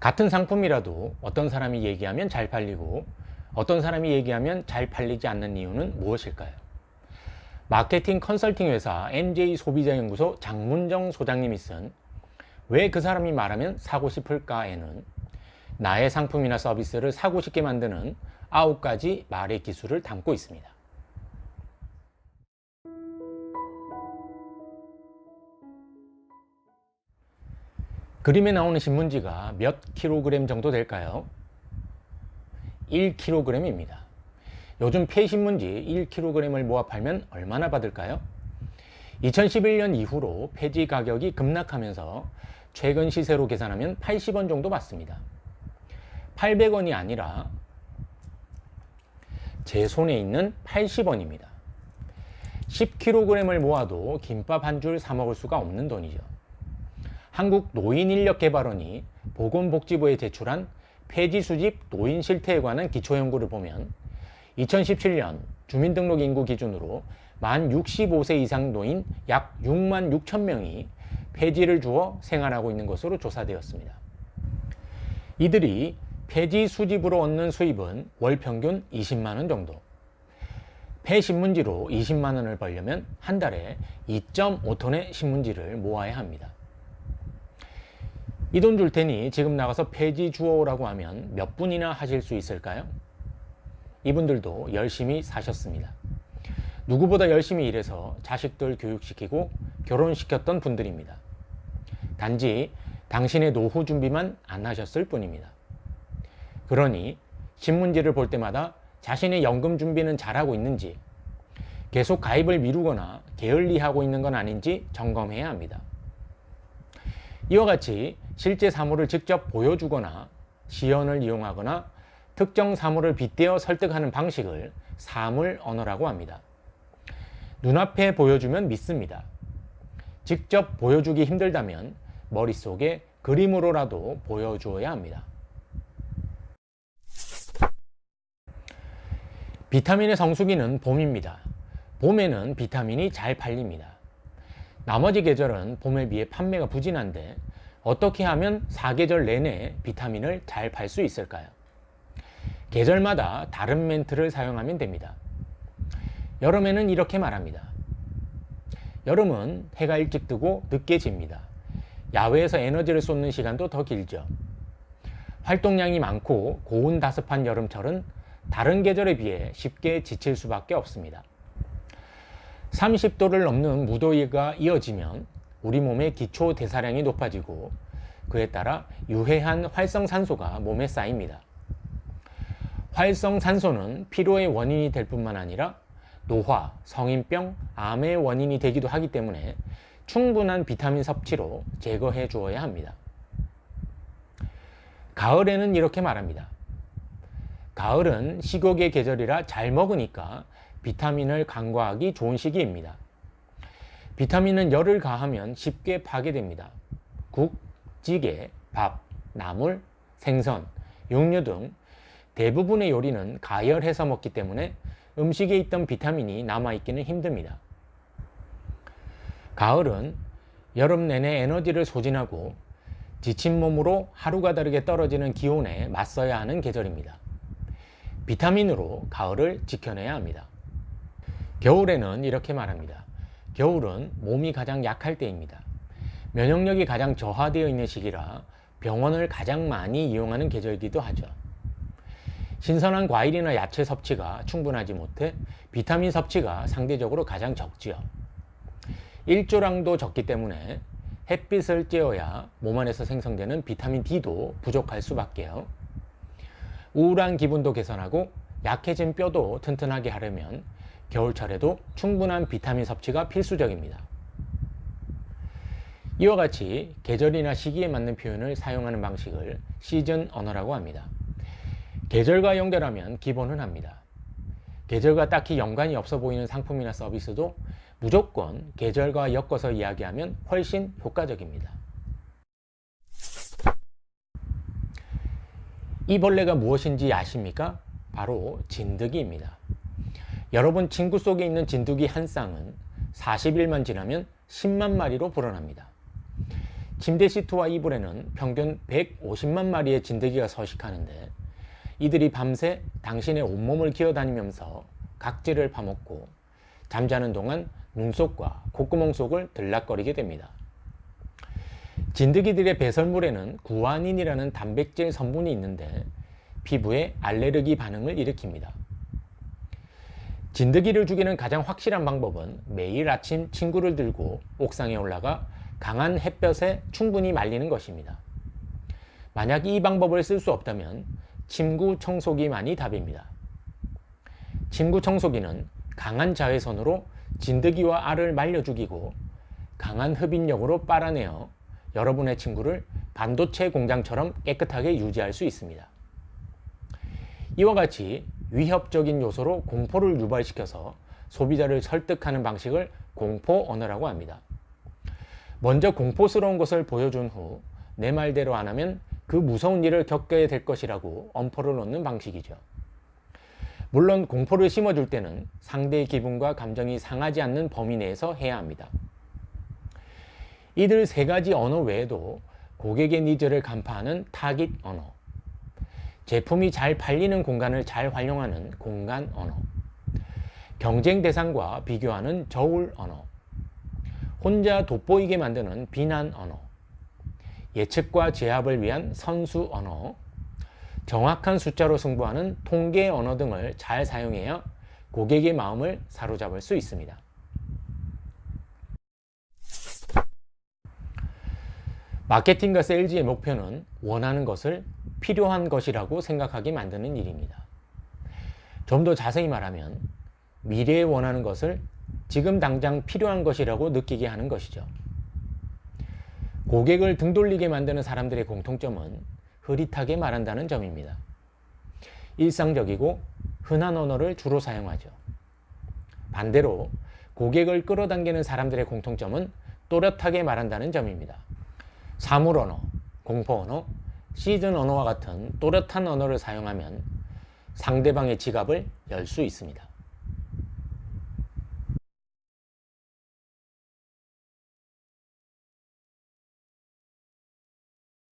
같은 상품이라도 어떤 사람이 얘기하면 잘 팔리고 어떤 사람이 얘기하면 잘 팔리지 않는 이유는 무엇일까요? 마케팅 컨설팅 회사 MJ소비자연구소 장문정 소장님이 쓴 왜 그 사람이 말하면 사고 싶을까에는 나의 상품이나 서비스를 사고 싶게 만드는 9가지 말의 기술을 담고 있습니다. 그림에 나오는 신문지가 몇 킬로그램 정도 될까요? 1kg입니다. 요즘 폐신문지 1kg을 모아 팔면 얼마나 받을까요? 2011년 이후로 폐지 가격이 급락하면서 최근 시세로 계산하면 80원 정도 받습니다. 800원이 아니라 제 손에 있는 80원입니다. 10kg을 모아도 김밥 한 줄 사 먹을 수가 없는 돈이죠. 한국노인인력개발원이 보건복지부에 제출한 폐지 수집 노인 실태에 관한 기초연구를 보면 2017년 주민등록 인구 기준으로 만 65세 이상 노인 약 6만 6천 명이 폐지를 주어 생활하고 있는 것으로 조사되었습니다. 이들이 폐지 수집으로 얻는 수입은 월 평균 20만 원 정도. 폐신문지로 20만 원을 벌려면 한 달에 2.5톤의 신문지를 모아야 합니다. 이 돈 줄 테니 지금 나가서 폐지 주워오라고 하면 몇 분이나 하실 수 있을까요? 이분들도 열심히 사셨습니다. 누구보다 열심히 일해서 자식들 교육시키고 결혼시켰던 분들입니다. 단지 당신의 노후 준비만 안 하셨을 뿐입니다. 그러니 신문지를 볼 때마다 자신의 연금 준비는 잘하고 있는지, 계속 가입을 미루거나 게을리하고 있는 건 아닌지 점검해야 합니다. 이와 같이 실제 사물을 직접 보여주거나 시연을 이용하거나 특정 사물을 빗대어 설득하는 방식을 사물 언어라고 합니다. 눈앞에 보여주면 믿습니다. 직접 보여주기 힘들다면 머릿속에 그림으로라도 보여주어야 합니다. 비타민의 성수기는 봄입니다. 봄에는 비타민이 잘 팔립니다. 나머지 계절은 봄에 비해 판매가 부진한데 어떻게 하면 사계절 내내 비타민을 잘 팔 수 있을까요? 계절마다 다른 멘트를 사용하면 됩니다. 여름에는 이렇게 말합니다. 여름은 해가 일찍 뜨고 늦게 집니다. 야외에서 에너지를 쏟는 시간도 더 길죠. 활동량이 많고 고온다습한 여름철은 다른 계절에 비해 쉽게 지칠 수밖에 없습니다. 30도를 넘는 무더위가 이어지면 우리 몸의 기초 대사량이 높아지고 그에 따라 유해한 활성산소가 몸에 쌓입니다. 활성산소는 피로의 원인이 될 뿐만 아니라 노화, 성인병, 암의 원인이 되기도 하기 때문에 충분한 비타민 섭취로 제거해 주어야 합니다. 가을에는 이렇게 말합니다. 가을은 식욕의 계절이라 잘 먹으니까 비타민을 간과하기 좋은 시기입니다. 비타민은 열을 가하면 쉽게 파괴됩니다. 국, 찌개, 밥, 나물, 생선, 육류 등 대부분의 요리는 가열해서 먹기 때문에 음식에 있던 비타민이 남아있기는 힘듭니다. 가을은 여름 내내 에너지를 소진하고 지친 몸으로 하루가 다르게 떨어지는 기온에 맞서야 하는 계절입니다. 비타민으로 가을을 지켜내야 합니다. 겨울에는 이렇게 말합니다. 겨울은 몸이 가장 약할 때입니다. 면역력이 가장 저하되어 있는 시기라 병원을 가장 많이 이용하는 계절이기도 하죠. 신선한 과일이나 야채 섭취가 충분하지 못해 비타민 섭취가 상대적으로 가장 적지요. 일조량도 적기 때문에 햇빛을 쬐어야 몸 안에서 생성되는 비타민 D도 부족할 수밖에요. 우울한 기분도 개선하고 약해진 뼈도 튼튼하게 하려면 겨울철에도 충분한 비타민 섭취가 필수적입니다. 이와 같이 계절이나 시기에 맞는 표현을 사용하는 방식을 시즌 언어라고 합니다. 계절과 연결하면 기본은 합니다. 계절과 딱히 연관이 없어 보이는 상품이나 서비스도 무조건 계절과 엮어서 이야기하면 훨씬 효과적입니다. 이 벌레가 무엇인지 아십니까? 바로 진드기입니다. 여러분 친구 속에 있는 진드기 한 쌍은 40일만 지나면 10만 마리로 불어납니다. 침대 시트와 이불에는 평균 150만 마리의 진드기가 서식하는데 이들이 밤새 당신의 온몸을 기어다니면서 각질을 파먹고 잠자는 동안 눈 속과 콧구멍 속을 들락거리게 됩니다. 진드기들의 배설물에는 구아닌이라는 단백질 성분이 있는데 피부에 알레르기 반응을 일으킵니다. 진드기를 죽이는 가장 확실한 방법은 매일 아침 친구를 들고 옥상에 올라가 강한 햇볕에 충분히 말리는 것입니다. 만약 이 방법을 쓸 수 없다면 침구 청소기만이 답입니다. 침구 청소기는 강한 자외선으로 진드기와 알을 말려 죽이고 강한 흡인력으로 빨아내어 여러분의 침구를 반도체 공장처럼 깨끗하게 유지할 수 있습니다. 이와 같이 위협적인 요소로 공포를 유발시켜서 소비자를 설득하는 방식을 공포 언어라고 합니다. 먼저 공포스러운 것을 보여준 후 내 말대로 안 하면 그 무서운 일을 겪게 될 것이라고 엄포를 놓는 방식이죠. 물론 공포를 심어줄 때는 상대의 기분과 감정이 상하지 않는 범위 내에서 해야 합니다. 이들 세 가지 언어 외에도 고객의 니즈를 간파하는 타깃 언어, 제품이 잘 팔리는 공간을 잘 활용하는 공간 언어, 경쟁 대상과 비교하는 저울 언어, 혼자 돋보이게 만드는 비난 언어, 예측과 제압을 위한 선수 언어, 정확한 숫자로 승부하는 통계 언어 등을 잘 사용해야 고객의 마음을 사로잡을 수 있습니다. 마케팅과 세일즈의 목표는 원하는 것을 필요한 것이라고 생각하게 만드는 일입니다. 좀 더 자세히 말하면 미래에 원하는 것을 지금 당장 필요한 것이라고 느끼게 하는 것이죠. 고객을 등 돌리게 만드는 사람들의 공통점은 흐릿하게 말한다는 점입니다. 일상적이고 흔한 언어를 주로 사용하죠. 반대로 고객을 끌어당기는 사람들의 공통점은 또렷하게 말한다는 점입니다. 사물 언어, 공포 언어, 시즌 언어와 같은 또렷한 언어를 사용하면 상대방의 지갑을 열 수 있습니다.